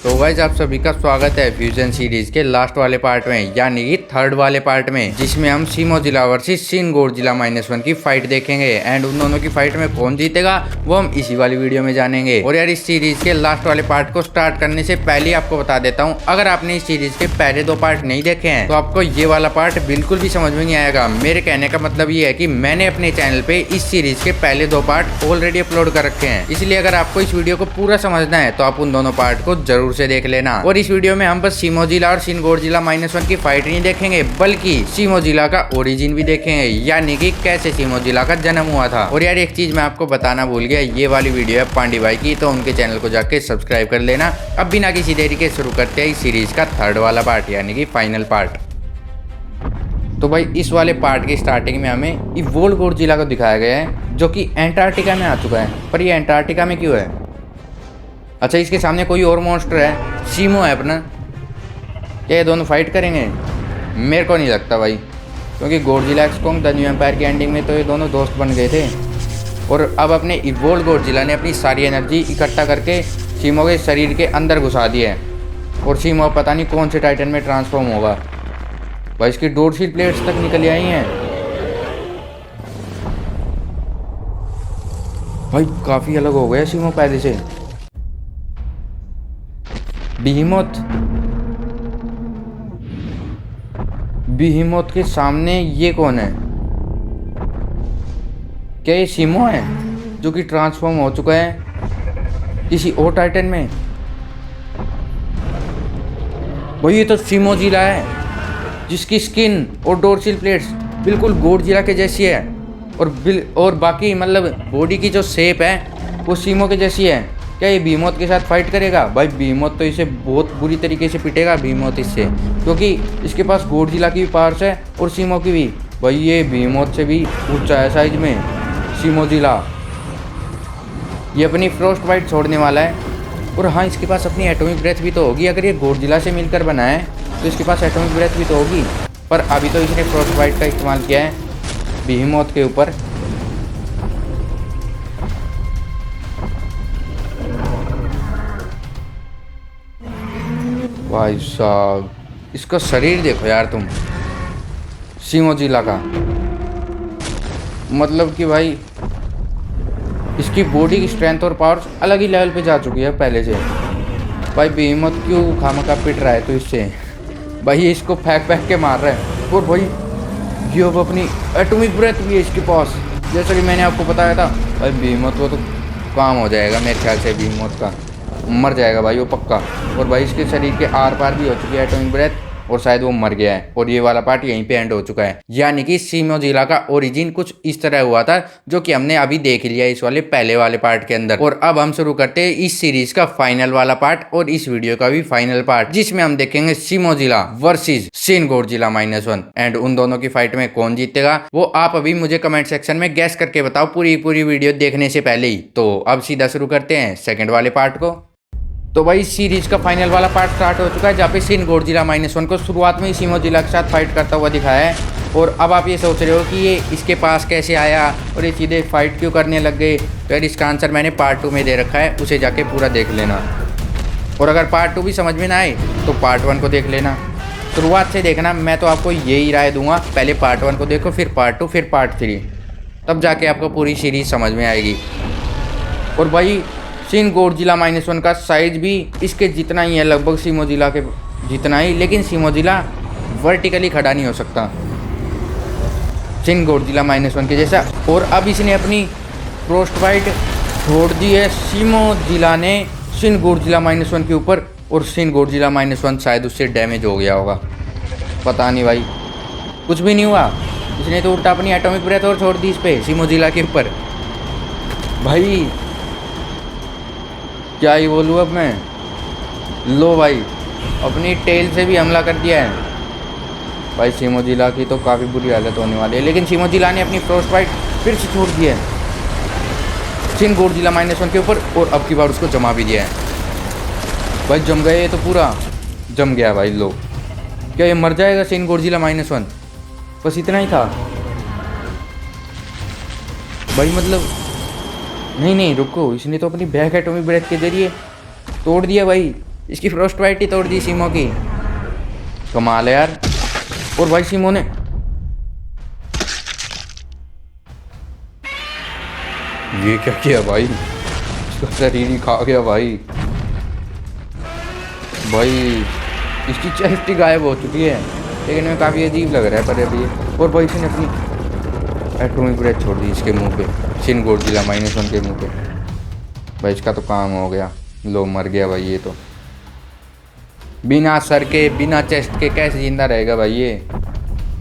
तो गाइस आप सभी का स्वागत है फ्यूजन सीरीज के लास्ट वाले पार्ट में, यानी कि थर्ड वाले पार्ट में, जिसमें हम शिमोजिला वर्सेस शिन गोडजिला -1 की फाइट देखेंगे। एंड उन दोनों की फाइट में कौन जीतेगा वो हम इसी वाली वीडियो में जानेंगे। और यार इस सीरीज के लास्ट वाले पार्ट को स्टार्ट करने से पहले आपको बता देता हूँ, अगर आपने इस सीरीज के पहले 2 पार्ट नहीं देखे हैं तो आपको ये वाला पार्ट बिल्कुल भी समझ में नहीं आएगा। मेरे कहने का मतलब ये है कि मैंने अपने चैनल पे इस सीरीज के पहले 2 पार्ट ऑलरेडी अपलोड कर रखे हैं, इसलिए अगर आपको इस वीडियो को पूरा समझना है तो आप उन दोनों पार्ट को जरूर से देख लेना। और इस वीडियो में हम बस शिमोजिला और शिन गोडजिला -1 की फाइट नहीं देखेंगे, बल्कि शिमोजिला का ओरिजिन भी देखेंगे, यानी कि कैसे शिमोजिला का जन्म हुआ था। और यार एक चीज मैं आपको बताना भूल गया, ये वाली वीडियो है पांडी भाई की, तो उनके चैनल को जाके सब्सक्राइब कर लेना। अब बिना किसी देरी के शुरू करते हैं इस सीरीज का थर्ड वाला पार्ट, यानी कि फाइनल पार्ट। तो भाई इस वाले पार्ट की स्टार्टिंग में हमें इवोल्व गोडजिला को दिखाया गया है, जो कि एंटार्क्टिका में आ चुका है। पर ये एंटार्क्टिका में क्यों है? अच्छा, इसके सामने कोई और मॉन्स्टर है, सीमो है अपना। क्या ये दोनों फाइट करेंगे? मेरे को नहीं लगता भाई, क्योंकि Godzilla x Kong the new empire की एंडिंग में तो ये दोनों दोस्त बन गए थे। और अब अपने इवोल्व गोडजिला ने अपनी सारी एनर्जी इकट्ठा करके सीमो के शरीर के अंदर घुसा दी है। और सीमो पता नहीं कौन से टाइटन में ट्रांसफॉर्म होगा। भाई इसकी डोर्सल प्लेट्स तक निकल आई हैं। भाई काफ़ी अलग हो गया सीमो पहले से। बीहीमोथ के सामने ये कौन है? क्या ये सीमो है जो कि ट्रांसफॉर्म हो चुका है किसी और टाइटन में? भाई ये तो शिमोजिला है, जिसकी स्किन और डोर्सल प्लेट्स बिल्कुल गोडजिला के जैसी है। और बाकी मतलब बॉडी की जो शेप है वो सीमो के जैसी है। क्या ये बीहीमोथ के साथ फाइट करेगा? भाई बीहीमोथ तो इसे बहुत बुरी तरीके से पिटेगा बीहीमोथ इससे, क्योंकि इसके पास गोडजिला की भी पावर्स है और सीमो की भी। भाई ये बीहीमोथ से भी ऊंचा है साइज में शिमोजिला। ये अपनी फ्रोस्ट बाइट छोड़ने वाला है। और हाँ, इसके पास अपनी एटॉमिक ब्रेथ भी तो होगी। अगर ये गोडजिला से मिलकर बना है तो इसके पास एटॉमिक ब्रेथ भी तो होगी। पर अभी तो इसने फ्रोस्ट बाइट का इस्तेमाल किया है बीहीमोथ के ऊपर। भाई साहब इसका शरीर देखो यार तुम, शिमोजिला का। मतलब कि भाई इसकी बॉडी की स्ट्रेंथ और पावर्स अलग ही लेवल पे जा चुकी है पहले से। भाई बीहीमोथ क्यों खामखा पिट रहा है तो इससे? भाई ये इसको फेंक के मार रहा है। और भाई ये अब अपनी एटॉमिक ब्रेथ भी है इसके पास, जैसा कि मैंने आपको बताया था। भाई बीहीमोथ को तो काम हो जाएगा मेरे ख्याल से, बीहीमोथ का मर जाएगा भाई वो पक्का। और भाई इसके शरीर के आर पार भी हो चुकी है एटॉमिक ब्रेथ, और शायद वो मर गया है। और ये वाला पार्ट यहीं पे एंड हो चुका है, यानी कि शिमोजिला का ओरिजिन कुछ इस तरह हुआ था, जो कि हमने अभी देख लिया इस वाले पहले वाले पार्ट के अंदर। और अब हम शुरू करते हैं इस सीरीज का फाइनल वाला पार्ट, और इस वीडियो का भी फाइनल पार्ट, जिसमें हम देखेंगे शिमोजिला वर्सेस शिन गोडजिला -1। एंड उन दोनों की फाइट में कौन जीतेगा वो आप अभी मुझे कमेंट सेक्शन में गैस करके बताओ, पूरी वीडियो देखने से पहले ही। तो अब सीधा शुरू करते हैं सेकंड वाले पार्ट को। तो भाई इस सीरीज का फाइनल वाला पार्ट स्टार्ट हो चुका है, जहाँ पे शिन गोडजिला -1 को शुरुआत में ही शिमोजिला के साथ फाइट करता हुआ दिखाया है। और अब आप ये सोच रहे हो कि ये इसके पास कैसे आया और ये सीधे फाइट क्यों करने लग गए, तो यार इसका आंसर मैंने पार्ट 2 में दे रखा है, उसे जाके पूरा देख लेना। और अगर पार्ट 2 भी समझ में ना आए तो पार्ट 1 को देख लेना, शुरुआत से देखना। मैं तो आपको यही राय दूंगा, पहले पार्ट 1 को देखो, फिर पार्ट 2, फिर पार्ट 3, तब जाके आपको पूरी सीरीज समझ में आएगी। और भाई शिन गोडजिला -1 का साइज भी इसके जितना ही है, लगभग शिमोजिला के जितना ही, लेकिन शिमोजिला वर्टिकली खड़ा नहीं हो सकता शिन गोडजिला -1 के जैसा। और अब इसने अपनी फ्रोस्ट बाइट छोड़ दी है शिमोजिला ने शिन गोडजिला -1 के ऊपर, और शिन गोडजिला -1 शायद उससे डैमेज हो गया होगा, पता नहीं भाई। कुछ भी नहीं हुआ, इसने तो उल्टा अपनी एटॉमिक ब्रेथ और छोड़ दी इस पे शिमोजिला के ऊपर। भाई क्या ही बोलूँ अब मैं। लो भाई अपनी टेल से भी हमला कर दिया है। भाई शिमोजिला की तो काफ़ी बुरी हालत होने वाली है, लेकिन शिमोजिला ने अपनी फ्रोस्ट बाइट फिर से छोड़ दी है शिन गोडजिला -1 के ऊपर, और अब की बार उसको जमा भी दिया है। भाई जम गए, तो पूरा जम गया भाई। लो क्या ये मर जाएगा शिन गोडजिला -1? बस इतना ही था भाई। मतलब नहीं रुको, इसने तो अपनी बैक एटॉमिक ब्रेथ के जरिए तोड़ दिया भाई इसकी फ्रोस्ट बाइट ही तोड़ दी सीमो की। कमाल है यार। और भाई सीमो ने ये क्या किया भाई, इसका शरीर ही खा गया भाई। भाई इसकी चेस्ट ही गायब हो चुकी है, लेकिन हमें काफ़ी अजीब लग रहा है पर अभी। और भाई इसने अपनी एटॉमिक ब्रेथ छोड़ दी इसके मुंह पे, शिन गोdzilla -1 के मुंह पे। भाई इसका तो काम हो गया, लो मर गया भाई ये तो। बिना सर के बिना चेस्ट के कैसे जिंदा रहेगा भाई ये,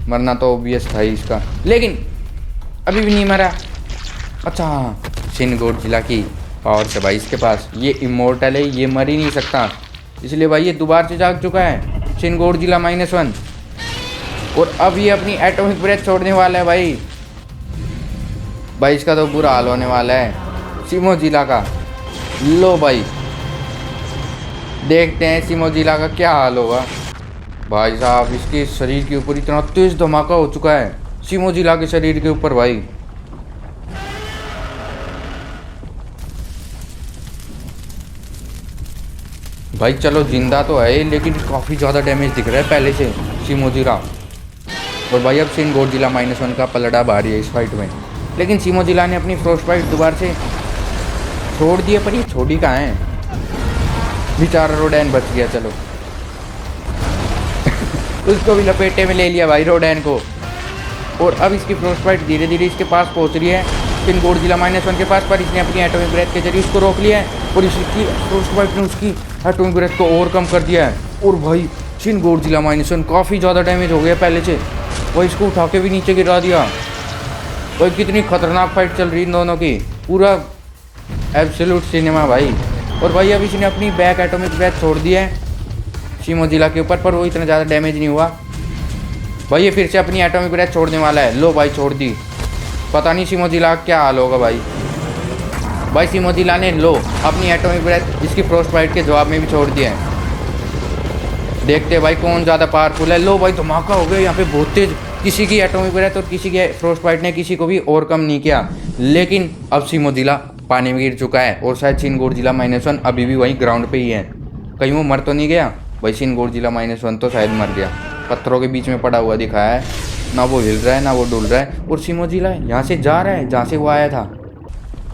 मरना तो ऑब्वियस था ही इसका, लेकिन अभी भी नहीं मरा। अच्छा शिन गोdzilla की पावर से भाई इसके पास, ये इमोर्टल है, ये मर ही नहीं सकता, इसलिए भाई ये दोबारा से जाग चुका है शिन गोdzilla -1। और अब ये अपनी एटॉमिक ब्रेथ छोड़ने वाला है भाई। भाई इसका तो बुरा हाल होने वाला है सीमोजिला का। लो भाई देखते हैं सीमोजिला का क्या हाल होगा। भाई साहब इसके शरीर के ऊपर इतना तेज धमाका हो चुका है सीमोजिला के शरीर के ऊपर भाई। भाई चलो जिंदा तो है लेकिन काफ़ी ज़्यादा डैमेज दिख रहा है पहले से सीमोजिला। और भाई अब शिन गोdzilla -1 का पलड़ा भारी है इस फाइट में, लेकिन सीमोजिला ने अपनी फ्रोस्ट फाइट दोबारा से छोड़ दिया, पर ये छोड़ी कहाँ है, बेचारा रोडैन बच गया। चलो उसको भी लपेटे में ले लिया भाई रोडैन को। और अब इसकी फ्रोस्ट फाइट धीरे धीरे इसके पास पहुंच रही है शिन गोdzilla -1 के पास, पर इसने अपनी एटॉमिक ब्रेथ के जरिए उसको रोक लिया है और इसकी फ्रोस्ट फाइट ने उसकी एटॉमिक ब्रेथ को ओवरकम कर दिया है। और भाई शिन गोdzilla -1 काफ़ी ज़्यादा डैमेज हो गया पहले से, भाई इसको उठा के भी नीचे गिरा दिया। भाई कितनी खतरनाक फाइट चल रही इन दोनों की, पूरा एब्सोल्यूट सिनेमा भाई। और भाई अब इसने अपनी बैक एटॉमिक ब्रेथ छोड़ दी है सीमोजिला के ऊपर, पर वो इतना ज़्यादा डैमेज नहीं हुआ। भाई ये फिर से अपनी एटॉमिक ब्रेथ छोड़ने वाला है। लो भाई छोड़ दी, पता नहीं सीमोजिला का क्या हाल होगा भाई। भाई सीमोजिला ने लो अपनी एटॉमिक ब्रेथ इसकी फ्रोस्ट फाइट के जवाब में भी छोड़ दिया है। देखते हैं भाई कौन ज़्यादा पावरफुल है। लो भाई धमाका हो गया यहाँ पे बहुत तेज, किसी की एटॉमिक ब्रेथ और किसी के फ्रोस्ट फाइट ने किसी को भी ओवरकम नहीं किया, लेकिन अब सीमोजिला पानी में गिर चुका है और शायद शिन गोdzilla -1 अभी भी वहीं ग्राउंड पे ही है। कहीं वो मर तो नहीं गया भाई, शिन गोdzilla -1 तो शायद मर गया, पत्थरों के बीच में पड़ा हुआ दिखाया है, ना वो हिल रहा है ना वो डुल रहा है। और सीमोजिला यहाँ से जा रहा है जहाँ से वो आया था,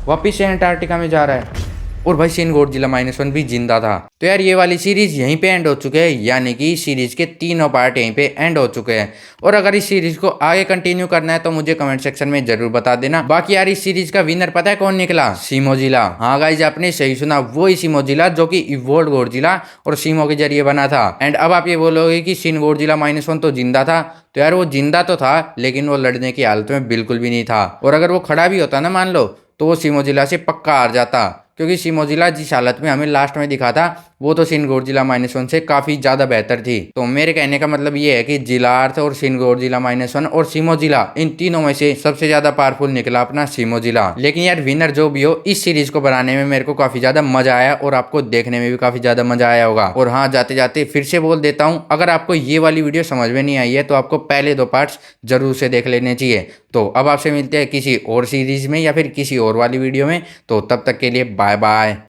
वापिस से अंटार्कटिका में जा रहा है। और भाई शिन गोdzilla -1 भी जिंदा था। तो यार ये वाली सीरीज यहीं पे एंड हो चुके हैं, यानी कि इस सीरीज के तीनों पार्ट यहीं पे एंड हो चुके हैं। और अगर इस सीरीज को आगे कंटिन्यू करना है तो मुझे कमेंट सेक्शन में जरूर बता देना। बाकी यार इस सीरीज का विनर पता है कौन निकला? सीमोजिला। हाँ गाइज आपने सही सुना, वही सीमोजिला जो कि इवोल्ड गोdzilla और सीमो के जरिए बना था। एंड अब आप ये बोलोगे कि शिन गोdzilla -1 तो जिंदा था, तो यार वो जिंदा तो था लेकिन वो लड़ने की हालत में बिल्कुल भी नहीं था। और अगर वो खड़ा भी होता ना मान लो, तो वो सीमोजिला से पक्का हार जाता, क्योंकि सीमोजिला जिस हालत में हमें लास्ट में दिखा था वो तो शिन गोdzilla -1 से काफी ज्यादा बेहतर थी। तो मेरे कहने का मतलब ये है कि जिलार्थ और शिन गोdzilla -1 और सीमोजिला इन तीनों में से सबसे ज्यादा पावरफुल निकला अपना सीमोजिला। लेकिन यार विनर जो भी हो, इस सीरीज को बनाने में मेरे को काफी ज्यादा मजा आया और आपको देखने में भी काफी ज्यादा मजा आया होगा। और हाँ जाते जाते फिर से बोल देता हूँ, अगर आपको ये वाली वीडियो समझ में नहीं आई है तो आपको पहले 2 पार्ट्स जरूर से देख लेने चाहिए। तो अब आपसे मिलते हैं किसी और सीरीज में या फिर किसी और वाली वीडियो में, तो तब तक के लिए बाय बाय।